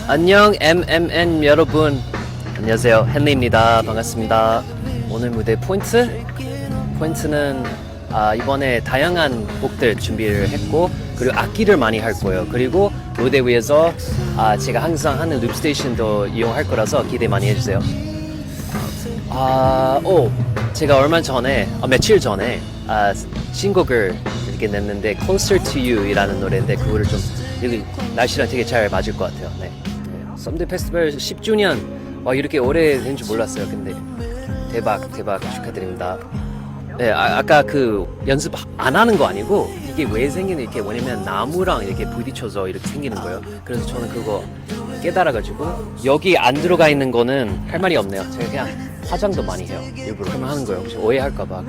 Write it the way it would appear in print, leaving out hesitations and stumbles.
안녕 MMN 여러분, 안녕하세요, 헨리입니다. 반갑습니다. 오늘 무대 포인트는 이번에 다양한 곡들 준비를 했고, 그리고 악기를 많이 할 거예요. 그리고 무대 위에서 제가 항상 하는 룹 스테이션도 이용할 거라서 기대 많이 해주세요. 제가 며칠 전에 신곡을 이렇게 냈는데 Closer to You 이라는 노래인데, 그거를 좀 여기 날씨랑 되게 잘 맞을 것 같아요. 네. 썸데이 페스티벌 10주년 이렇게 오래 된 줄 몰랐어요. 근데 대박 축하드립니다. 네, 아까 그 연습 안 하는 거 아니고, 이게 왜 생기는, 이렇게 뭐냐면 나무랑 이렇게 부딪혀서 이렇게 생기는 거예요. 그래서 저는 그거 깨달아가지고, 여기 안 들어가 있는 거는 할 말이 없네요. 제가 그냥 화장도 많이 해요. 일부러. 그러면 하는 거예요. 혹시 오해할까봐.